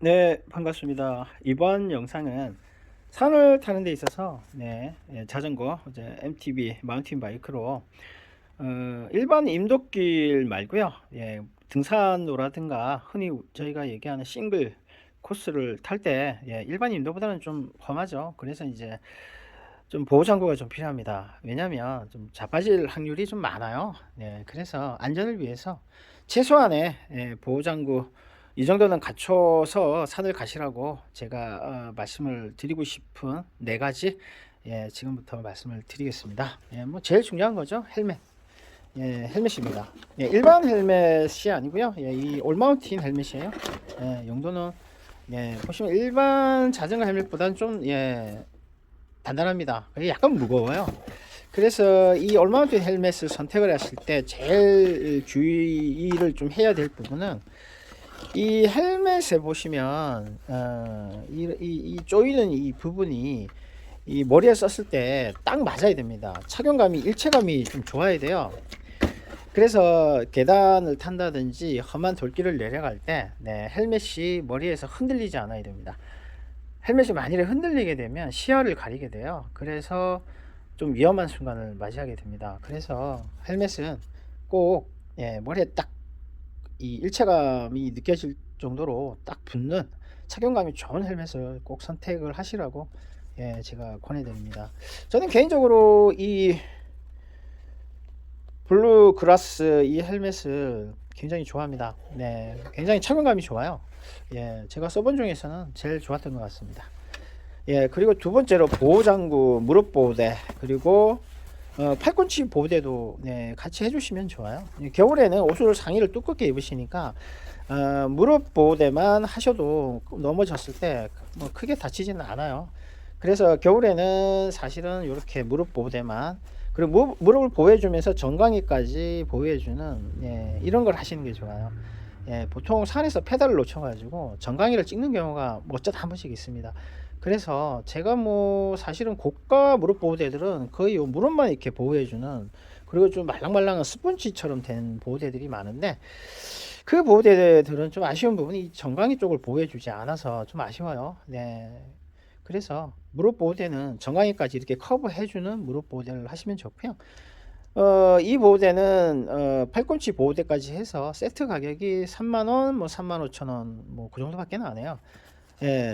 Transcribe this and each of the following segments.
네, 반갑습니다. 이번 영상은 산을 타는 데 있어서 자전거, 이제 MTB, 마운틴 바이크로 일반 임도길 말고요. 등산로라든가 흔히 저희가 얘기하는 싱글 코스를 탈 때 일반 임도보다는 좀 험하죠. 그래서 이제 좀 보호장구가 좀 필요합니다. 왜냐하면 좀 자빠질 확률이 좀 많아요. 그래서 안전을 위해서 최소한의 보호장구 이 정도는 갖춰서 산을 가시라고 제가 말씀을 드리고 싶은 네 가지 지금부터 말씀을 드리겠습니다. 뭐 제일 중요한 거죠. 헬멧. 헬멧입니다. 일반 헬멧이 아니고요. 이 올마운틴 헬멧이에요. 용도는 보시면 일반 자전거 헬멧보다는 좀 단단합니다. 약간 무거워요. 그래서 이 올마운틴 헬멧을 선택을 하실 때 제일 주의를 좀 해야 될 부분은 이 헬멧에 보시면 이 조이는 이 부분이 이 머리에 썼을 때 딱 맞아야 됩니다. 착용감이 일체감이 좀 좋아야 돼요. 그래서 계단을 탄다든지 험한 돌길을 내려갈 때 헬멧이 머리에서 흔들리지 않아야 됩니다. 헬멧이 만일에 흔들리게 되면 시야를 가리게 돼요. 그래서 좀 위험한 순간을 맞이하게 됩니다. 그래서 헬멧은 꼭 머리에 딱 이 일체감이 느껴질 정도로 딱 붙는 착용감이 좋은 헬멧을 꼭 선택을 하시라고 제가 권해드립니다. 저는 개인적으로 이 블루 그라스 이 헬멧을 굉장히 좋아합니다. 굉장히 착용감이 좋아요. 제가 써본 중에서는 제일 좋았던 것 같습니다. 그리고 두 번째로 보호장구, 무릎 보호대, 그리고 팔꿈치 보호대도 같이 해주시면 좋아요. 겨울에는 옷을 상의를 두껍게 입으시니까 무릎 보호대만 하셔도 넘어졌을 때 뭐 크게 다치지는 않아요. 그래서 겨울에는 사실은 이렇게 무릎 보호대만, 그리고 무릎을 보호해주면서 정강이까지 보호해주는 이런 걸 하시는 게 좋아요. 보통 산에서 페달을 놓쳐가지고 정강이를 찍는 경우가 어쩌다 한 번씩 있습니다. 그래서 제가 뭐 사실은 고가 무릎 보호대들은 거의 요 무릎만 이렇게 보호해주는, 그리고 좀 말랑말랑한 스펀지처럼 된 보호대들이 많은데, 그 보호대들은 좀 아쉬운 부분이 정강이 쪽을 보호해주지 않아서 좀 아쉬워요. 그래서 무릎 보호대는 정강이까지 이렇게 커버해주는 무릎 보호대를 하시면 좋고요. 이 보호대는 팔꿈치 보호대까지 해서 세트 가격이 3만원, 뭐 35,000원, 뭐 그 정도밖에 안 해요.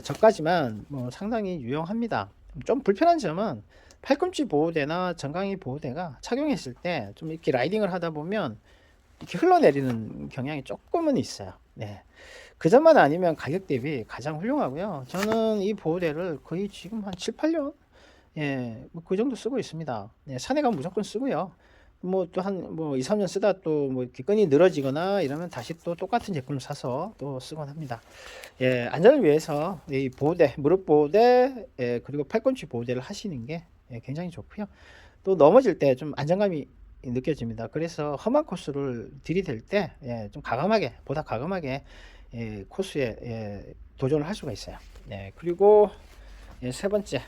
저까지만 뭐 상당히 유용합니다. 좀 불편한 점은 팔꿈치 보호대나 정강이 보호대가 착용했을 때 좀 이렇게 라이딩을 하다 보면 이렇게 흘러내리는 경향이 조금은 있어요. 그 점만 아니면 가격 대비 가장 훌륭하고요. 저는 이 보호대를 거의 지금 한 7, 8년 뭐 그 정도 쓰고 있습니다. 산에 가면 무조건 쓰고요. 뭐 또 한 뭐 2, 3년 쓰다 또 뭐 이렇게 끈이 늘어지거나 이러면 다시 또 똑같은 제품을 사서 또 쓰곤 합니다. 안전을 위해서 이 보호대, 무릎 보호대, 그리고 팔꿈치 보호대를 하시는 게 굉장히 좋고요. 또 넘어질 때 좀 안정감이 느껴집니다. 그래서 험한 코스를 들이댈 때 좀 과감하게, 보다 과감하게 코스에 도전을 할 수가 있어요. 그리고 세 번째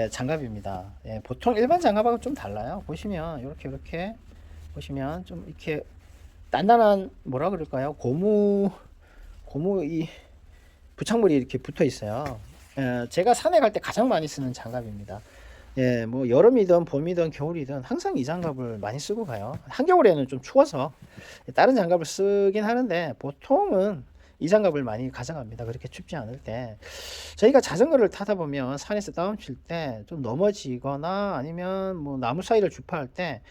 장갑입니다. 보통 일반 장갑하고 좀 달라요. 보시면 이렇게 보시면 좀 이렇게 단단한, 뭐라 그럴까요? 고무 이 부착물이 이렇게 붙어 있어요. 제가 산에 갈 때 가장 많이 쓰는 장갑입니다. 뭐 여름이든 봄이든 겨울이든 항상 이 장갑을 많이 쓰고 가요. 한겨울에는 좀 추워서 다른 장갑을 쓰긴 하는데 보통은 이 장갑을 많이 가져갑니다. 그렇게 춥지 않을 때. 저희가 자전거를 타다 보면 산에서 다운칠 때 좀 넘어지거나 아니면 뭐 나무 사이를 주파할 때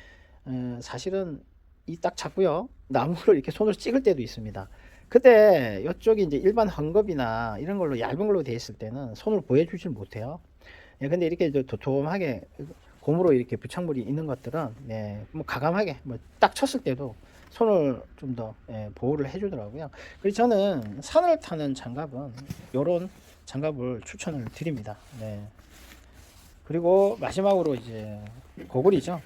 사실은 이 딱 잡고요, 나무를 이렇게 손으로 찍을 때도 있습니다. 그때 이쪽이 이제 일반 헝겊이나 이런 걸로 얇은 걸로 되어 있을 때는 손을 보여주질 못해요. 근데 이렇게 도톰하게 고무로 이렇게 부착물이 있는 것들은 뭐 가감하게 뭐 딱 쳤을 때도 손을 좀 더 보호를 해주더라고요. 그래서 저는 산을 타는 장갑은 이런 장갑을 추천을 드립니다. 그리고 마지막으로 이제 고글이죠.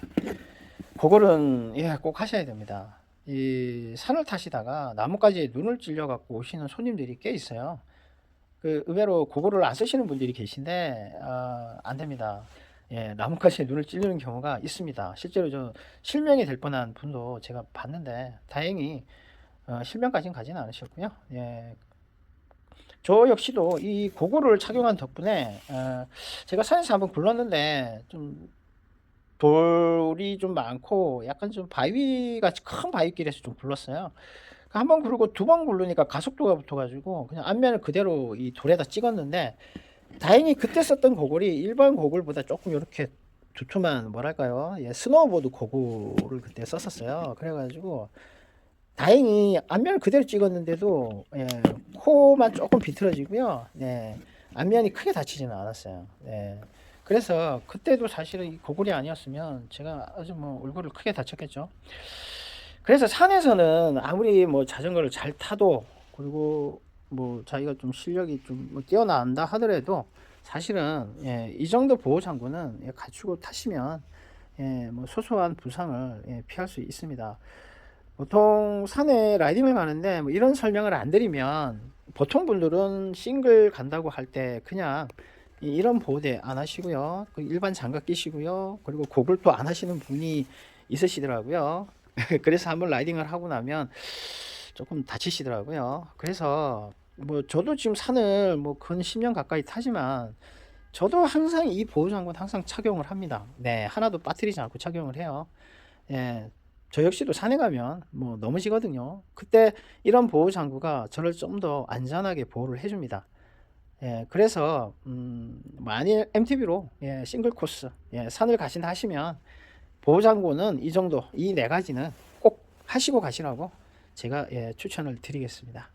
고글은 꼭 하셔야 됩니다. 이 산을 타시다가 나뭇가지에 눈을 찔려 갖고 오시는 손님들이 꽤 있어요. 그 의외로 고글을 안 쓰시는 분들이 계신데 안 됩니다. 나뭇가지에 눈을 찔리는 경우가 있습니다. 실제로 저 실명이 될 뻔한 분도 제가 봤는데 다행히 실명까지는 가지는 않으셨고요. 저 역시도 이 고글을 착용한 덕분에 제가 산에서 한번 굴렀는데 좀 돌이 좀 많고 약간 좀 바위같이 큰 바위길에서 좀 굴렀어요. 한 번 굴고 두 번 굴르니까 가속도가 붙어 가지고 그냥 앞면을 그대로 이 돌에다 찍었는데, 다행히 그때 썼던 고글이 일반 고글보다 조금 요렇게 두툼한 뭐랄까요? 예, 스노우보드 고글을 그때 썼었어요. 그래 가지고 다행히 앞면을 그대로 찍었는데도 예, 코만 조금 비틀어지고요. 네, 앞면이 크게 다치지는 않았어요. 네. 그래서 그때도 사실은 이 고글이 아니었으면 제가 아주 뭐 얼굴을 크게 다쳤겠죠. 그래서 산에서는 아무리 뭐 자전거를 잘 타도, 그리고 뭐 자기가 좀 실력이 좀뭐 뛰어난다 하더라도 사실은 예, 이 정도 보호 장구는 예, 갖추고 타시면 예, 뭐 소소한 부상을 예, 피할 수 있습니다. 보통 산에 라이딩을 가는데 뭐 이런 설명을 안 드리면 보통 분들은 싱글 간다고 할 때 그냥 이런 보호대 안 하시고요, 그 일반 장갑 끼시고요, 그리고 고글도 안 하시는 분이 있으시더라고요. 그래서 한번 라이딩을 하고 나면 조금 다치시더라고요. 그래서 뭐 저도 지금 산을 뭐 근 10년 가까이 타지만 저도 항상 이 보호장구는 항상 착용을 합니다. 네, 하나도 빠뜨리지 않고 착용을 해요. 예, 저 역시도 산에 가면 뭐 넘어지거든요. 그때 이런 보호 장구가 저를 좀 더 안전하게 보호를 해줍니다. 예, 그래서 만일 MTB로 예, 싱글 코스 예, 산을 가신다 하시면 보호 장구는 이 정도, 이 네 가지는 꼭 하시고 가시라고 제가 예, 추천을 드리겠습니다.